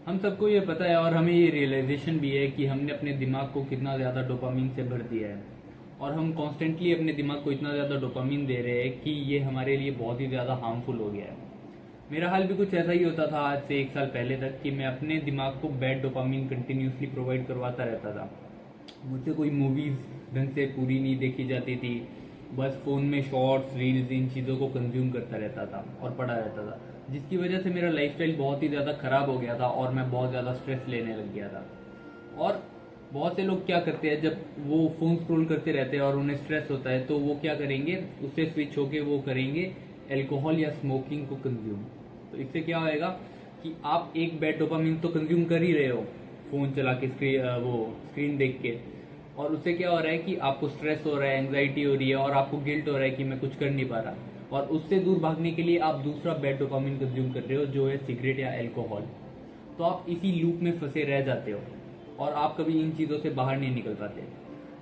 हम सबको ये पता है और हमें ये रियलाइजेशन भी है कि हमने अपने दिमाग को कितना ज़्यादा डोपामीन से भर दिया है और हम कॉन्स्टेंटली अपने दिमाग को इतना ज़्यादा डोपामीन दे रहे हैं कि ये हमारे लिए बहुत ही ज़्यादा हार्मफुल हो गया है। मेरा हाल भी कुछ ऐसा ही होता था आज से 1 साल पहले तक कि मैं अपने दिमाग को बैड डोपामीन कंटिन्यूसली प्रोवाइड करवाता रहता था। मुझसे कोई मूवीज़ ढंग से पूरी नहीं देखी जाती थी, बस फ़ोन में शॉर्ट्स रील्स इन चीज़ों को कंज्यूम करता रहता था और पड़ा रहता था, जिसकी वजह से मेरा लाइफस्टाइल बहुत ही ज़्यादा ख़राब हो गया था और मैं बहुत ज़्यादा स्ट्रेस लेने लग गया था। और बहुत से लोग क्या करते हैं, जब वो फ़ोन स्क्रॉल करते रहते हैं और उन्हें स्ट्रेस होता है तो वो क्या करेंगे, उससे स्विच होके वो करेंगे एल्कोहल या स्मोकिंग को कंज्यूम। तो इससे क्या होएगा कि आप एक बैड डोपामिन तो कंज्यूम कर ही रहे हो फ़ोन चला के, स्क्रीन देख के, और उससे क्या हो रहा है कि आपको स्ट्रेस हो रहा है, एंग्जाइटी हो रही है और आपको गिल्ट हो रहा है कि मैं कुछ कर नहीं पा रहा। और उससे दूर भागने के लिए आप दूसरा बैड डोपामिन कंज्यूम कर रहे हो जो है सिगरेट या अल्कोहल। तो आप इसी लूप में फंसे रह जाते हो और आप कभी इन चीज़ों से बाहर नहीं निकल पाते।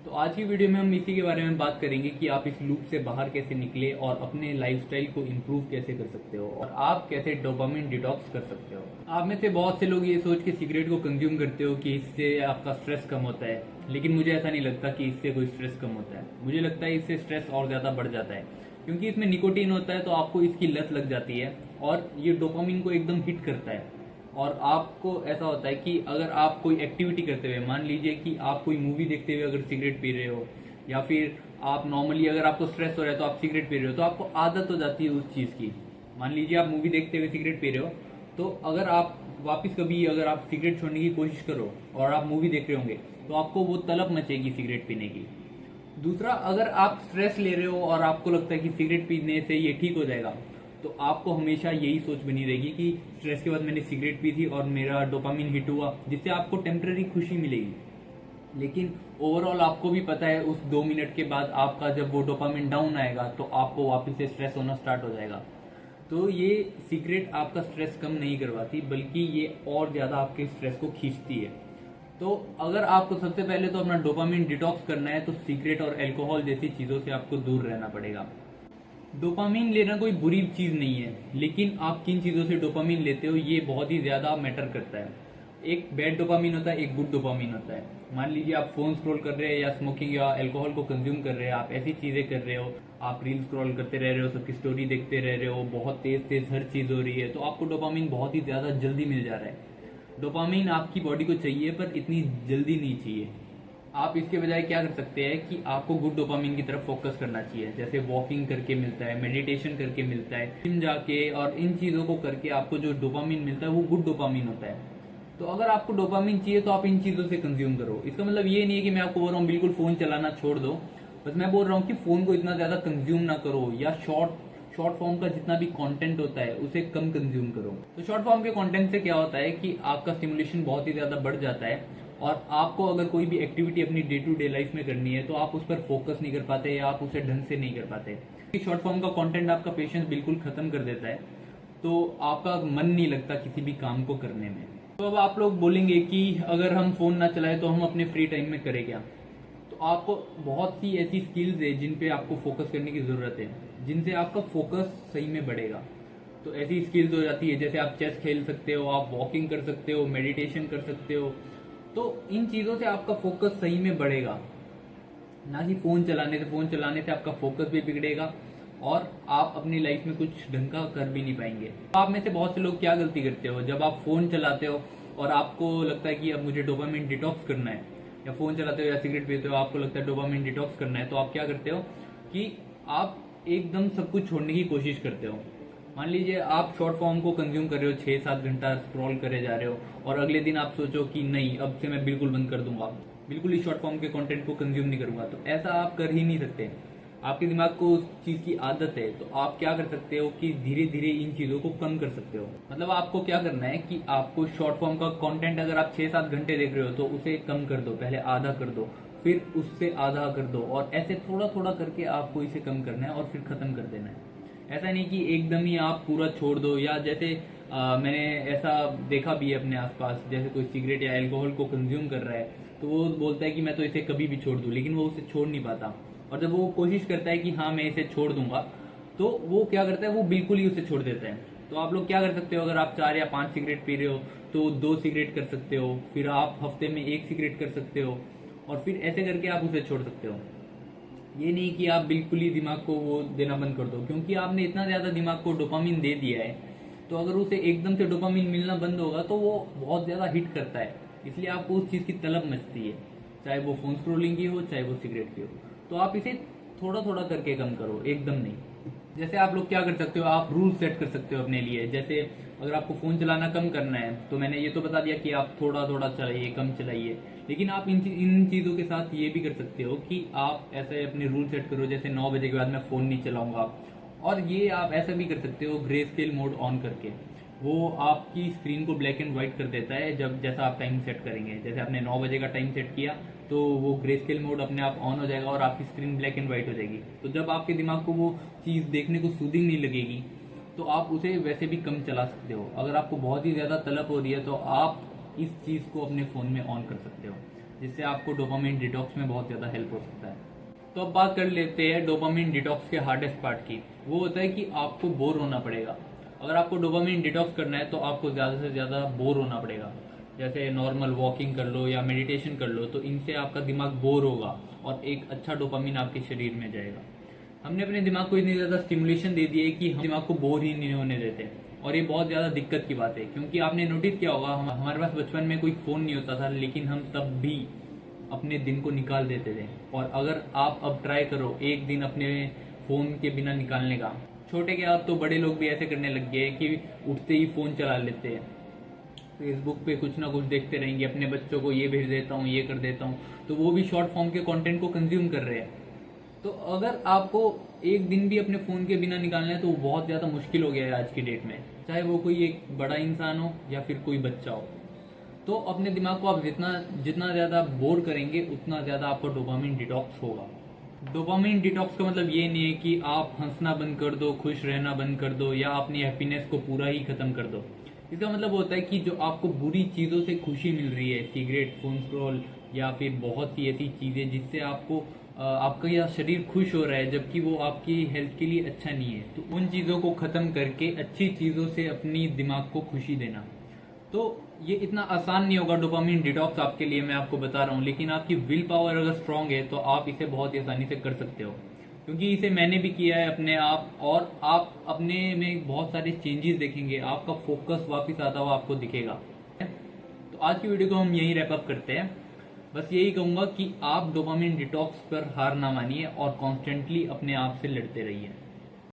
तो आज की वीडियो में हम इसी के बारे में बात करेंगे कि आप इस लूप से बाहर कैसे निकले और अपने लाइफस्टाइल को इम्प्रूव कैसे कर सकते हो और आप कैसे डोपामिन डिटॉक्स कर सकते हो। आप में से बहुत से लोग ये सोच के सिगरेट को कंज्यूम करते हो कि इससे आपका स्ट्रेस कम होता है, लेकिन मुझे ऐसा नहीं लगता कि इससे कोई स्ट्रेस कम होता है। मुझे लगता है इससे स्ट्रेस और ज़्यादा बढ़ जाता है, क्योंकि इसमें निकोटीन होता है तो आपको इसकी लत लग जाती है और ये डोपामिन को एकदम हिट करता है। और आपको ऐसा होता है कि अगर आप कोई एक्टिविटी करते हुए, मान लीजिए कि आप कोई मूवी देखते हुए अगर सिगरेट पी रहे हो, या फिर आप नॉर्मली अगर आपको स्ट्रेस हो रहा है तो आप सिगरेट पी रहे हो, तो आपको आदत हो जाती है उस चीज़ की। मान लीजिए आप मूवी देखते हुए सिगरेट पी रहे हो, तो अगर आप वापस कभी अगर आप सिगरेट छोड़ने की कोशिश करो और आप मूवी देख रहे होंगे तो आपको वो तलब मचेगी सिगरेट पीने की। दूसरा, अगर आप स्ट्रेस ले रहे हो और आपको लगता है कि सिगरेट पीने से ये ठीक हो जाएगा, तो आपको हमेशा यही सोच बनी रहेगी कि स्ट्रेस के बाद मैंने सिगरेट पी थी और मेरा डोपामिन हिट हुआ, जिससे आपको टेम्पररी खुशी मिलेगी। लेकिन ओवरऑल आपको भी पता है उस 2 मिनट के बाद आपका जब वो डोपामिन डाउन आएगा तो आपको वापस से स्ट्रेस होना स्टार्ट हो जाएगा। तो ये सिगरेट आपका स्ट्रेस कम नहीं करवाती, बल्कि ये और ज़्यादा आपके स्ट्रेस को खींचती है। तो अगर आपको सबसे पहले तो अपना डोपामिन डिटॉक्स करना है तो सिगरेट और अल्कोहल जैसी चीज़ों से आपको दूर रहना पड़ेगा। डोपामिन लेना कोई बुरी चीज़ नहीं है, लेकिन आप किन चीज़ों से डोपामिन लेते हो ये बहुत ही ज़्यादा मैटर करता है। एक बैड डोपामिन होता है, एक गुड डोपामिन होता है। मान लीजिए आप फोन स्क्रॉल कर रहे हैं या स्मोकिंग या अल्कोहल को कंज्यूम कर रहे हैं, आप ऐसी चीज़ें कर रहे हो, आप रील स्क्रॉल करते रह रहे हो, सबकी स्टोरी देखते रह रहे हो, बहुत तेज़ तेज़ हर चीज़ हो रही है, तो आपको डोपामिन बहुत ही ज़्यादा जल्दी मिल जा रहा है। डोपामिन आपकी बॉडी को चाहिए पर इतनी जल्दी नहीं चाहिए। आप इसके बजाय क्या कर सकते हैं कि आपको गुड डोपामिन की तरफ फोकस करना चाहिए, जैसे वॉकिंग करके मिलता है, मेडिटेशन करके मिलता है, जिम जाके, और इन चीज़ों को करके आपको जो डोपामिन मिलता है वो गुड डोपामिन होता है। तो अगर आपको डोपामिन चाहिए तो आप इन चीज़ों से कंज्यूम करो। इसका मतलब ये नहीं है कि मैं आपको बोल रहा हूँ बिल्कुल फ़ोन चलाना छोड़ दो, बस मैं बोल रहा हूँ कि फ़ोन को इतना ज़्यादा कंज्यूम ना करो, या शॉर्ट फॉर्म का जितना भी कंटेंट होता है उसे कम कंज्यूम करो। तो शॉर्ट फॉर्म के कंटेंट से क्या होता है कि आपका स्टिमुलेशन बहुत ही ज़्यादा बढ़ जाता है और आपको अगर कोई भी एक्टिविटी अपनी डे टू डे लाइफ में करनी है तो आप उस पर फोकस नहीं कर पाते या आप उसे ढंग से नहीं कर पाते। शॉर्ट फॉर्म का कंटेंट आपका पेशेंस बिल्कुल खत्म कर देता है, तो आपका मन नहीं लगता किसी भी काम को करने में। तो अब आप लोग बोलेंगे कि अगर हम फ़ोन ना चलाएं तो हम अपने फ्री टाइम में करें क्या? तो आपको बहुत सी ऐसी स्किल्स है जिन पे आपको फोकस करने की ज़रूरत है, जिनसे आपका फोकस सही में बढ़ेगा। तो ऐसी स्किल्स हो जाती है जैसे आप चेस खेल सकते हो, आप वॉकिंग कर सकते हो, मेडिटेशन कर सकते हो। तो इन चीज़ों से आपका फोकस सही में बढ़ेगा, ना कि फ़ोन चलाने से। फ़ोन चलाने से आपका फोकस भी बिगड़ेगा और आप अपनी लाइफ में कुछ ढंग का कर भी नहीं पाएंगे। तो आप में से बहुत से लोग क्या गलती करते हो, जब आप फ़ोन चलाते हो और आपको लगता है कि अब मुझे डोपामिन डिटॉक्स करना है, या फ़ोन चलाते हो या सिगरेट पीते हो, आपको लगता है डोपामिन डिटॉक्स करना है, तो आप क्या करते हो कि आप एकदम सब कुछ छोड़ने की कोशिश करते हो। मान लीजिए आप शॉर्ट फॉर्म को कंज्यूम कर रहे हो, 6-7 घंटा स्क्रॉल करे जा रहे हो, और अगले दिन आप सोचो कि नहीं, अब से मैं बिल्कुल बंद कर दूंगा, बिल्कुल इस शॉर्ट फॉर्म के कंटेंट को कंज्यूम नहीं करूंगा। तो ऐसा आप कर ही नहीं सकते। आपके दिमाग को उस चीज़ की आदत है, तो आप क्या कर सकते हो कि धीरे धीरे इन चीज़ों को कम कर सकते हो। मतलब आपको क्या करना है कि आपको शॉर्ट फॉर्म का कंटेंट अगर आप 6-7 घंटे देख रहे हो तो उसे कम कर दो, पहले आधा कर दो, फिर उससे आधा कर दो, और ऐसे थोड़ा थोड़ा करके आपको इसे कम करना है और फिर ख़त्म कर देना है। ऐसा नहीं कि एकदम ही आप पूरा छोड़ दो, या जैसे मैंने ऐसा देखा भी है अपने आसपास, जैसे कोई सिगरेट या अल्कोहल को कंज्यूम कर रहा है तो वो बोलता है कि मैं तो इसे कभी भी छोड़ दूं, लेकिन वो उसे छोड़ नहीं पाता। और जब वो कोशिश करता है कि हाँ मैं इसे छोड़ दूंगा, तो वो क्या करता है, वो बिल्कुल ही उसे छोड़ देता है। तो आप लोग क्या कर सकते हो, अगर आप 4 या 5 सिगरेट पी रहे हो तो 2 सिगरेट कर सकते हो, फिर आप हफ्ते में 1 सिगरेट कर सकते हो, और फिर ऐसे करके आप उसे छोड़ सकते हो। ये नहीं कि आप बिल्कुल ही दिमाग को वो देना बंद कर दो, क्योंकि आपने इतना ज़्यादा दिमाग को डोपामिन दे दिया है, तो अगर उसे एकदम से डोपामिन मिलना बंद होगा तो वो बहुत ज़्यादा हिट करता है। इसलिए आपको उस चीज़ की तलब मचती है, चाहे वो फोन स्क्रोलिंग की हो, चाहे वो सिगरेट की हो। तो आप इसे थोड़ा थोड़ा करके कम करो, एकदम नहीं। जैसे आप लोग क्या कर सकते हो, आप रूल सेट कर सकते हो अपने लिए। जैसे अगर आपको फ़ोन चलाना कम करना है, तो मैंने ये तो बता दिया कि आप थोड़ा थोड़ा चलाइए, कम चलाइए। लेकिन आप इन चीज़ों के साथ ये भी कर सकते हो कि आप ऐसे अपने रूल सेट करो, जैसे 9 बजे के बाद मैं फ़ोन नहीं चलाऊंगा। और ये आप ऐसा भी कर सकते हो ग्रे स्केल मोड ऑन करके। वो आपकी स्क्रीन को ब्लैक एंड व्हाइट कर देता है जब जैसा आप टाइम सेट करेंगे। जैसे आपने 9 बजे का टाइम सेट किया तो वो ग्रे स्केल मोड अपने आप ऑन हो जाएगा और आपकी स्क्रीन ब्लैक एंड व्हाइट हो जाएगी। तो जब आपके दिमाग को वो चीज़ देखने को सूदिंग नहीं लगेगी, तो आप उसे वैसे भी कम चला सकते हो। अगर आपको बहुत ही ज़्यादा तलब हो रही है तो आप इस चीज़ को अपने फ़ोन में ऑन कर सकते हो, जिससे आपको डोपामिन डिटॉक्स में बहुत ज़्यादा हेल्प हो सकता है। तो अब बात कर लेते हैं डोपामिन डिटॉक्स के हार्डेस्ट पार्ट की। वो होता है कि आपको बोर होना पड़ेगा। अगर आपको डोपामिन डिटॉक्स करना है तो आपको ज़्यादा से ज़्यादा बोर होना पड़ेगा। जैसे नॉर्मल वॉकिंग कर लो या मेडिटेशन कर लो, तो इनसे आपका दिमाग बोर होगा और एक अच्छा डोपामिन आपके शरीर में जाएगा। हमने अपने दिमाग को इतनी ज़्यादा स्टिमुलेशन दे दी है कि हम दिमाग को बोर ही नहीं होने देते, और ये बहुत ज़्यादा दिक्कत की बात है। क्योंकि आपने नोटिस किया होगा, हमारे पास बचपन में कोई फ़ोन नहीं होता था, लेकिन हम तब भी अपने दिन को निकाल देते थे। और अगर आप अब ट्राई करो एक दिन अपने फ़ोन के बिना निकालने का, छोटे क्या अब तो बड़े लोग भी ऐसे करने लग गए हैं कि उठते ही फ़ोन चला लेते हैं, फेसबुक पे कुछ ना कुछ देखते रहेंगे, अपने बच्चों को ये भेज देता हूँ, ये कर देता हूँ, तो वो भी शॉर्ट फॉर्म के कंटेंट को कंज्यूम कर रहे हैं। तो अगर आपको एक दिन भी अपने फ़ोन के बिना निकालना है तो वो बहुत ज़्यादा मुश्किल हो गया है आज की डेट में, चाहे वो कोई एक बड़ा इंसान हो या फिर कोई बच्चा हो। तो अपने दिमाग को आप जितना जितना ज़्यादा बोर करेंगे, उतना ज़्यादा आपको डोपामिन डिटॉक्स होगा। डोपामिन डिटॉक्स का मतलब ये नहीं है कि आप हंसना बंद कर दो, खुश रहना बंद कर दो, या अपनी हैप्पीनेस को पूरा ही ख़त्म कर दो। इसका मतलब होता है कि जो आपको बुरी चीज़ों से खुशी मिल रही है, सिगरेट, फोन स्क्रॉल, या फिर बहुत सी ऐसी चीज़ें जिससे आपको आपका यह शरीर खुश हो रहा है, जबकि वो आपकी हेल्थ के लिए अच्छा नहीं है, तो उन चीज़ों को ख़त्म करके अच्छी चीज़ों से अपनी दिमाग को खुशी देना। तो ये इतना आसान नहीं होगा डोपामिन डिटॉक्स आपके लिए, मैं आपको बता रहा हूँ। लेकिन आपकी विल पावर अगर स्ट्रांग है तो आप इसे बहुत ही आसानी से कर सकते हो, क्योंकि इसे मैंने भी किया है अपने आप, और आप अपने में बहुत सारे चेंजेस देखेंगे। आपका फोकस वापस आता हुआ आपको दिखेगा। तो आज की वीडियो को हम यहीं रैप अप करते हैं। बस यही कहूँगा कि आप डोपामिन डिटॉक्स पर हार ना मानिए और कॉन्स्टेंटली अपने आप से लड़ते रहिए।